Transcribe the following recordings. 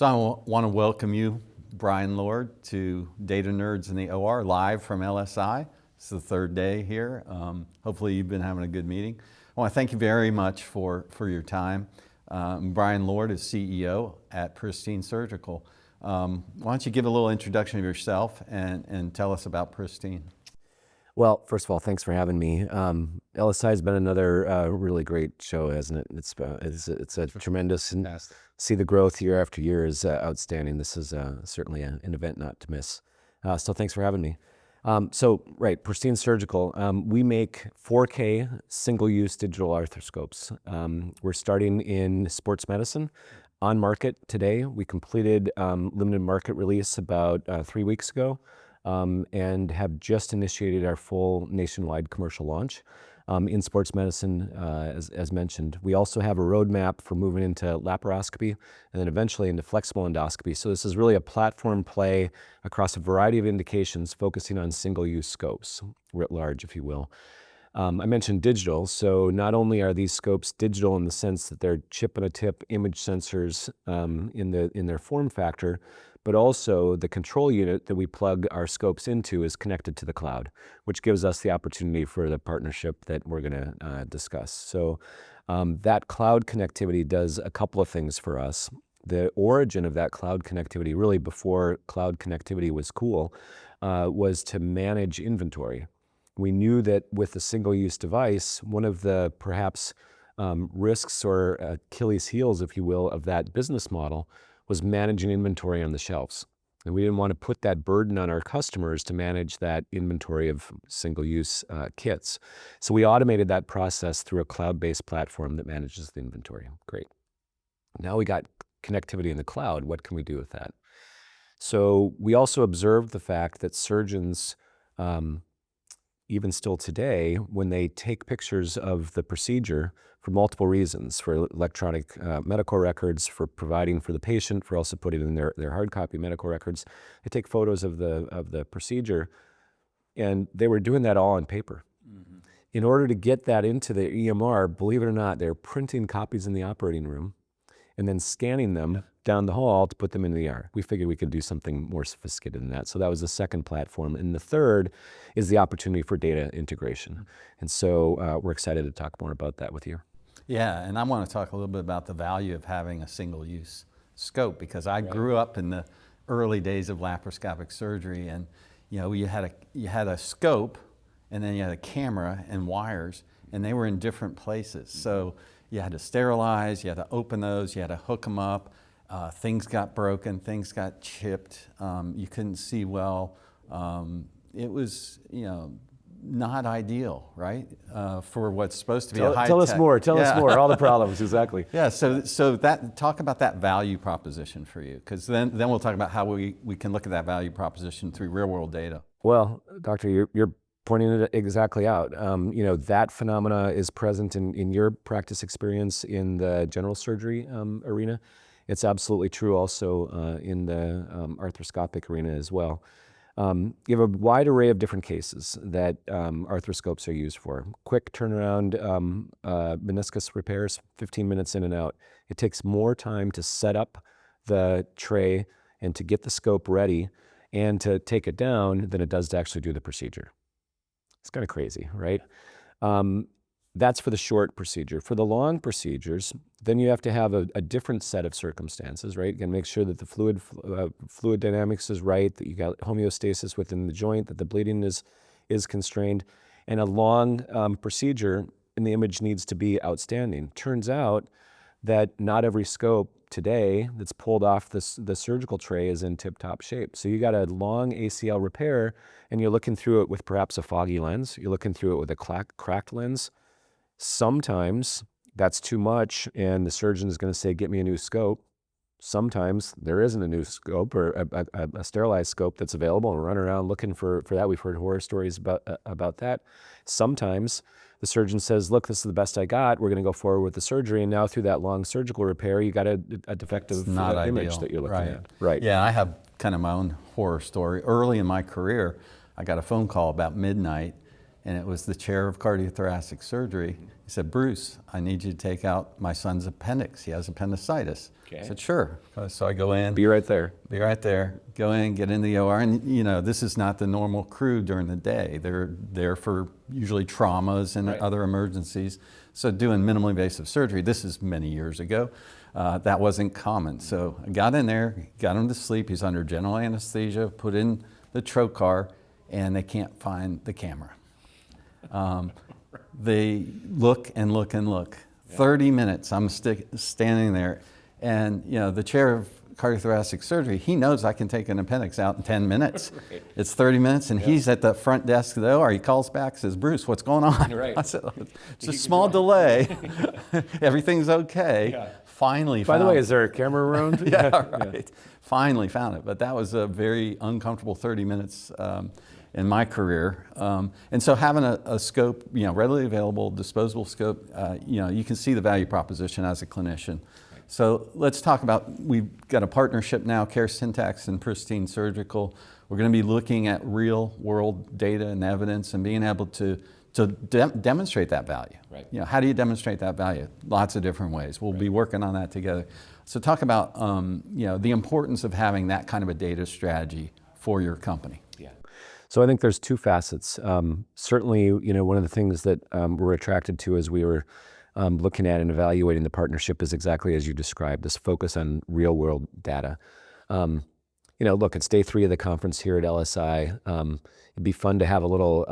So I want to welcome you, Bryan Lord, to Data Nerds in the OR, live from LSI. It's the third day here. Hopefully you've been having a good meeting. I want to thank you very much for your time. Bryan Lord is CEO at Pristine Surgical. Why don't you give a little introduction of yourself and tell us about Pristine? Well, first of all, thanks for having me. LSI has been another really great show, hasn't it? It's a tremendous, and see the growth year after year is outstanding. This is certainly an event not to miss. So thanks for having me. Right, Pristine Surgical, we make 4K single-use digital arthroscopes. We're starting in sports medicine. On market today, we completed limited market release about 3 weeks ago. And have just initiated our full nationwide commercial launch in sports medicine, as mentioned. We also have a roadmap for moving into laparoscopy and then eventually into flexible endoscopy. So this is really a platform play across a variety of indications focusing on single-use scopes, writ large, if you will. I mentioned digital, so not only are these scopes digital in the sense that they're chip-on-a-tip image sensors in their form factor, but also the control unit that we plug our scopes into is connected to the cloud, which gives us the opportunity for the partnership that we're going to discuss. So that cloud connectivity does a couple of things for us. The origin of that cloud connectivity, really before cloud connectivity was cool, was to manage inventory. We knew that with a single-use device, one of the perhaps risks or Achilles heels, if you will, of that business model was managing inventory on the shelves. And we didn't want to put that burden on our customers to manage that inventory of single-use kits. So we automated that process through a cloud-based platform that manages the inventory. Great. Now we got connectivity in the cloud. What can we do with that? So we also observed the fact that surgeons, even still today, when they take pictures of the procedure for multiple reasons, for electronic medical records, for providing for the patient, for also putting in their hard copy medical records, they take photos of the procedure, and they were doing that all on paper. Mm-hmm. In order to get that into the EMR, believe it or not, they're printing copies in the operating room and then scanning them down the hall to put them in the ER. We figured we could do something more sophisticated than that. So that was the second platform. And the third is the opportunity for data integration. And so we're excited to talk more about that with you. Yeah, and I want to talk a little bit about the value of having a single-use scope, because I grew up in the early days of laparoscopic surgery, and you had a scope, and then you had a camera and wires, and they were in different places. So you had to sterilize, you had to open those, you had to hook them up. Things got broken, things got chipped. You couldn't see well. It was, not ideal, right? For what's supposed to be a high-tech. Tell us more, all the problems, exactly. Yeah, so talk about that value proposition for you, because then we'll talk about how we can look at that value proposition through real-world data. Well, Doctor, you're pointing it exactly out. That phenomena is present in your practice experience in the general surgery arena. It's absolutely true also in the arthroscopic arena as well. You have a wide array of different cases that arthroscopes are used for. Quick turnaround meniscus repairs, 15 minutes in and out. It takes more time to set up the tray and to get the scope ready and to take it down than it does to actually do the procedure. It's kind of crazy, right? That's for the short procedure. For the long procedures, then you have to have a different set of circumstances, right? Again, make sure that the fluid dynamics is right, that you got homeostasis within the joint, that the bleeding is constrained, and a long procedure in the image needs to be outstanding. Turns out that not every scope today that's pulled off the surgical tray is in tip-top shape. So you got a long ACL repair, and you're looking through it with perhaps a foggy lens. You're looking through it with a cracked lens. Sometimes that's too much, and the surgeon is going to say, get me a new scope. Sometimes there isn't a new scope or a sterilized scope that's available, and run around looking for that. We've heard horror stories about that. Sometimes the surgeon says, look, this is the best I got. We're going to go forward with the surgery. And now through that long surgical repair, you got a defective image that you're looking at. Right. Yeah, I have kind of my own horror story. Early in my career, I got a phone call about midnight and it was the chair of cardiothoracic surgery. He said, "Bruce, I need you to take out my son's appendix. He has appendicitis." Okay. I said, "Sure." So I go in. Be right there. Be right there. Go in, get in the OR, and you know, this is not the normal crew during the day. They're there for usually traumas and other emergencies. So doing minimally invasive surgery, this is many years ago, that wasn't common. So I got in there, got him to sleep. He's under general anesthesia, put in the trocar, and they can't find the camera. They look and look and look. 30 minutes, I'm standing there, and you know, the chair of cardiothoracic surgery, he knows I can take an appendix out in 10 minutes. Right. It's 30 minutes, and he's at the front desk of the OR. He calls back, says, "Bruce, what's going on?" Right. I said, "It's a small delay. Everything's okay." Yeah. Finally By the way, is there a camera around? Yeah, right. Yeah. Finally found it, but that was a very uncomfortable 30 minutes in my career. And so having a scope, you know, readily available, disposable scope, you know, you can see the value proposition as a clinician. So let's talk about, we've got a partnership now, Care Syntax and Pristine Surgical. We're going to be looking at real world data and evidence and being able to demonstrate that value. Right. You know, how do you demonstrate that value? Lots of different ways. We'll be working on that together. So talk about you know, the importance of having that kind of a data strategy for your company. Yeah. So I think there's two facets. Certainly, you know, one of the things that we're attracted to as we were looking at and evaluating the partnership is exactly as you described, this focus on real world data. You know, look, it's day 3 of the conference here at LSI. It'd be fun to have a little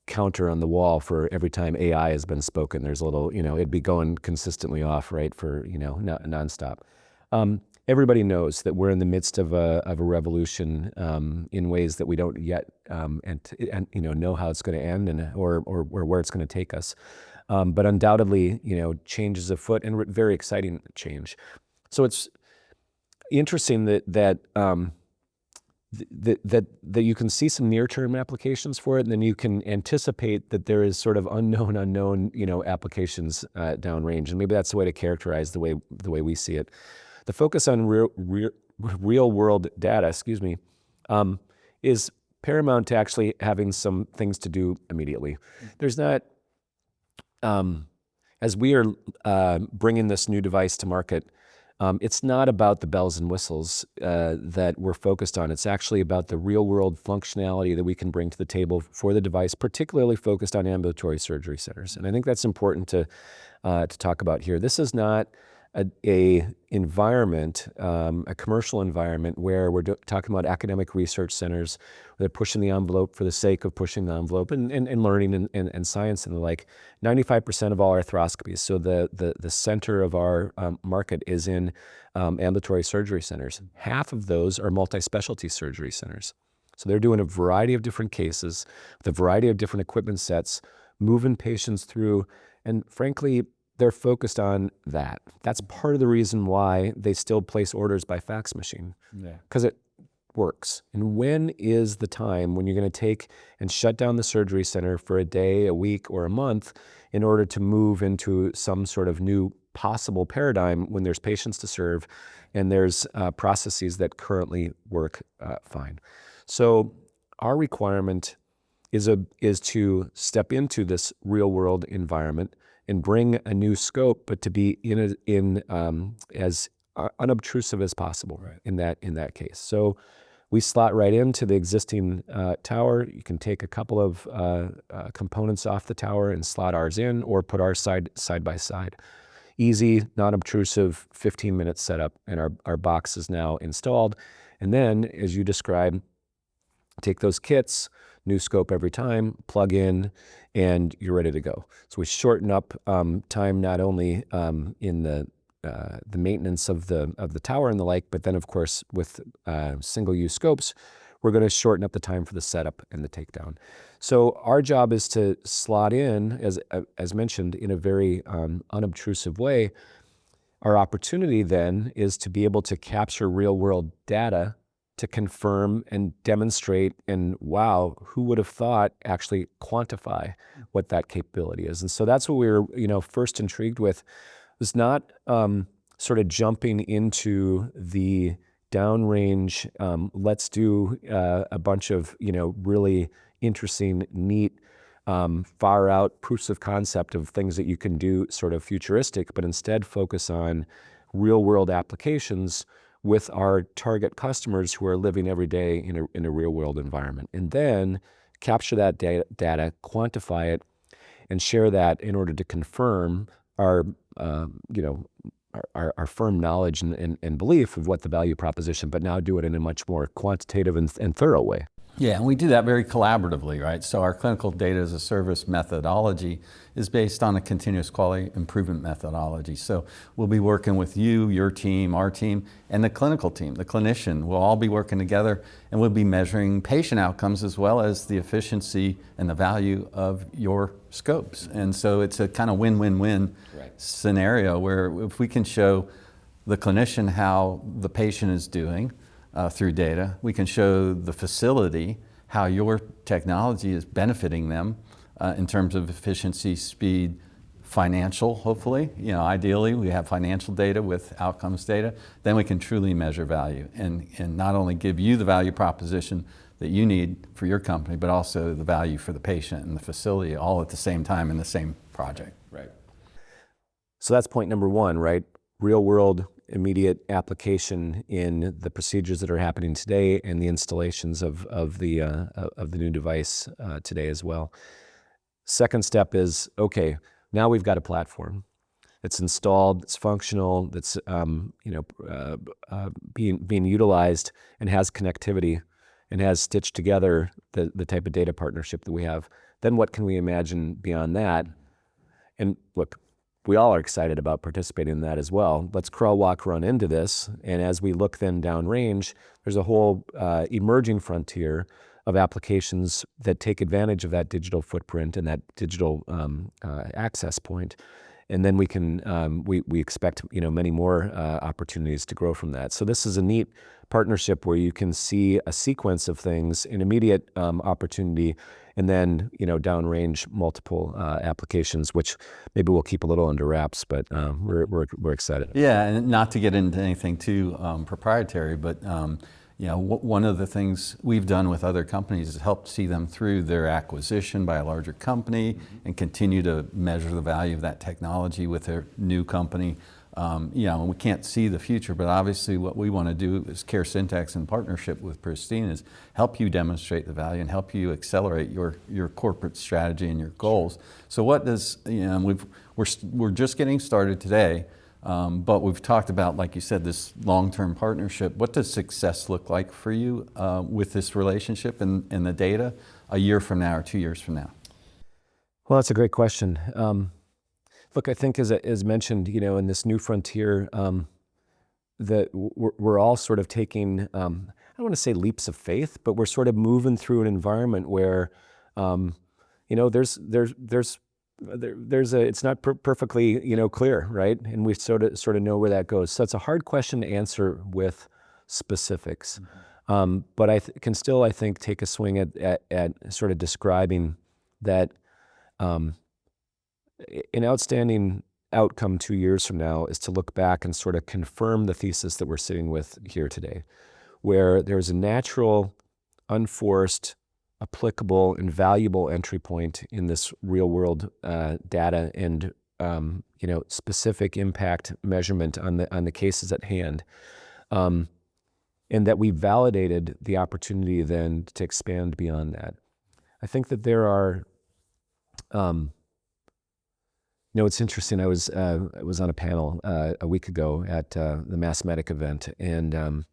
counter on the wall for every time AI has been spoken. There's a little, you know, it'd be going consistently off, right, for, you know, nonstop. Everybody knows that we're in the midst of a revolution in ways that we don't yet and you know how it's going to end and or where it's going to take us. But undoubtedly, you know, change is afoot and very exciting change. So it's interesting that you can see some near-term applications for it, and then you can anticipate that there is sort of unknown, you know, applications downrange, and maybe that's the way to characterize the way we see it. The focus on real world data, is paramount to actually having some things to do immediately. There's not, as we are bringing this new device to market, it's not about the bells and whistles that we're focused on. It's actually about the real world functionality that we can bring to the table for the device, particularly focused on ambulatory surgery centers. And I think that's important to talk about here. This is not a environment, a commercial environment where we're talking about academic research centers that are pushing the envelope for the sake of pushing the envelope and learning and science and the like. 95% of all arthroscopies, so the center of our market is in ambulatory surgery centers. Half of those are multi-specialty surgery centers. So they're doing a variety of different cases, with a variety of different equipment sets, moving patients through, and frankly, they're focused on that. That's part of the reason why they still place orders by fax machine, because it works. And when is the time when you're going to take and shut down the surgery center for a day, a week, or a month in order to move into some sort of new possible paradigm when there's patients to serve and there's processes that currently work fine? So our requirement is to step into this real world environment and bring a new scope, but to be in as unobtrusive as possible in that case. So we slot right into the existing tower. You can take a couple of components off the tower and slot ours in, or put ours side by side. Easy, non-obtrusive, 15-minute setup, and our box is now installed. And then, as you described, take those kits, new scope every time, plug in, and you're ready to go. So we shorten up time not only in the maintenance of the tower and the like, but then of course with single-use scopes, we're going to shorten up the time for the setup and the takedown. So our job is to slot in, as mentioned, in a very unobtrusive way. Our opportunity then is to be able to capture real-world data to confirm and demonstrate, and wow, who would have thought, actually quantify what that capability is. And so that's what we were, first intrigued with, was not sort of jumping into the downrange, let's do a bunch of, really interesting, neat far out proofs of concept of things that you can do sort of futuristic, but instead focus on real world applications with our target customers who are living every day in a real world environment. And then capture that data, quantify it, and share that in order to confirm our, our firm knowledge and belief of what the value proposition, but now do it in a much more quantitative and thorough way. Yeah, and we do that very collaboratively, right? So our clinical data as a service methodology is based on a continuous quality improvement methodology. So we'll be working with you, your team, our team, and the clinical team, the clinician. We'll all be working together, and we'll be measuring patient outcomes as well as the efficiency and the value of your scopes. And so it's a kind of win-win-win scenario where if we can show the clinician how the patient is doing, through data, we can show the facility how your technology is benefiting them in terms of efficiency, speed, financial, hopefully. Ideally, we have financial data with outcomes data. Then we can truly measure value and not only give you the value proposition that you need for your company, but also the value for the patient and the facility all at the same time in the same project. Right. So that's point number one, right? Real world immediate application in the procedures that are happening today and the installations of the new device today as well. Second step is, okay, now we've got a platform that's installed, it's functional, that's being utilized and has connectivity and has stitched together the type of data partnership that we have. Then what can we imagine beyond that? And look, we all are excited about participating in that as well. Let's crawl, walk, run into this. And as we look then downrange, there's a whole emerging frontier of applications that take advantage of that digital footprint and that digital access point. And then we can we expect many more opportunities to grow from that. So this is a neat partnership where you can see a sequence of things, an immediate opportunity, and then downrange multiple applications, which maybe we'll keep a little under wraps, but we're excited. Yeah, and not to get into anything too proprietary, but one of the things we've done with other companies is help see them through their acquisition by a larger company and continue to measure the value of that technology with their new company. We can't see the future, but obviously what we want to do is Care Syntax in partnership with Pristine is help you demonstrate the value and help you accelerate your corporate strategy and your goals. So what does, we're just getting started today, but we've talked about, like you said, this long-term partnership. What does success look like for you with this relationship and the data a year from now or 2 years from now? Well, that's a great question. Look, I think as mentioned, in this new frontier, that we're all sort of taking, I don't want to say leaps of faith, but we're sort of moving through an environment where, it's not perfectly, clear, right? And we sort of know where that goes. So it's a hard question to answer with specifics. But I can still, I think, take a swing at sort of describing that, an outstanding outcome 2 years from now is to look back and sort of confirm the thesis that we're sitting with here today, where there's a natural, unforced, applicable, and valuable entry point in this real world data and specific impact measurement on the cases at hand, and that we validated the opportunity then to expand beyond that. I think that there are. It's interesting. I was on a panel a week ago at the Mass Medic event, and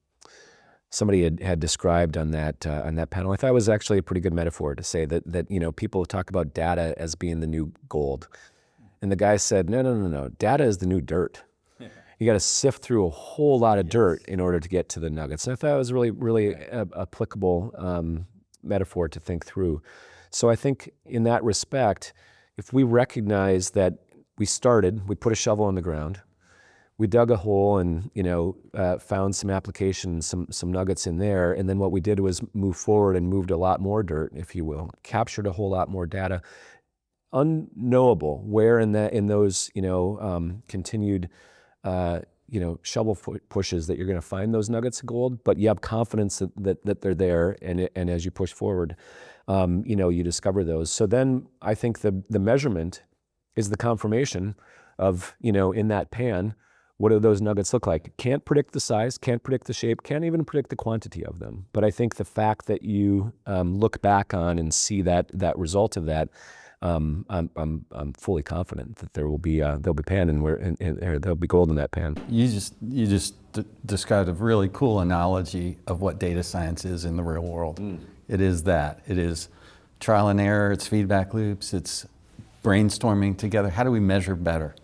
somebody had described on that panel. I thought it was actually a pretty good metaphor to say that people talk about data as being the new gold, and the guy said, no, data is the new dirt. You got to sift through a whole lot of dirt in order to get to the nuggets. And I thought it was really applicable metaphor to think through. So I think in that respect, if we recognize that we put a shovel in the ground, we dug a hole and found some applications, some nuggets in there, and then what we did was move forward and moved a lot more dirt, if you will, captured a whole lot more data, unknowable where in those continued shovel pushes that you're going to find those nuggets of gold, but you have confidence that they're there, and as you push forward. you discover those. So then I think the measurement is the confirmation of, in that pan, what do those nuggets look like? Can't predict the size, can't predict the shape, can't even predict the quantity of them. But I think the fact that you look back on and see that result of that, I'm fully confident that there'll be pan and there'll be gold in that pan. You just described a really cool analogy of what data science is in the real world. It is that. It is trial and error, it's feedback loops, it's brainstorming together. How do we measure better?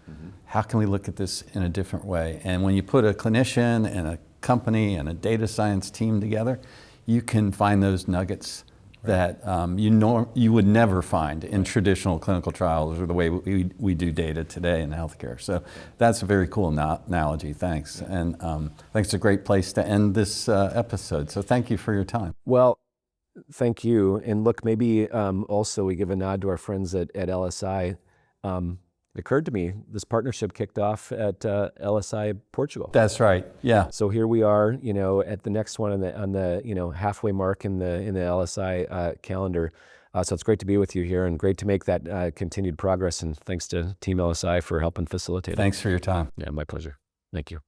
How can we look at this in a different way? And when you put a clinician and a company and a data science team together, you can find those nuggets that you would never find in traditional clinical trials or the way we do data today in healthcare. So that's a very cool analogy. Thanks. And I think it's a great place to end this episode. So thank you for your time. Well, thank you. And look, maybe also we give a nod to our friends at LSI. It occurred to me, this partnership kicked off at LSI Portugal. That's right. Yeah. So here we are, at the next one on the halfway mark in the LSI calendar. So it's great to be with you here and great to make that continued progress. And thanks to Team LSI for helping facilitate it. Thanks for your time. Yeah, my pleasure. Thank you.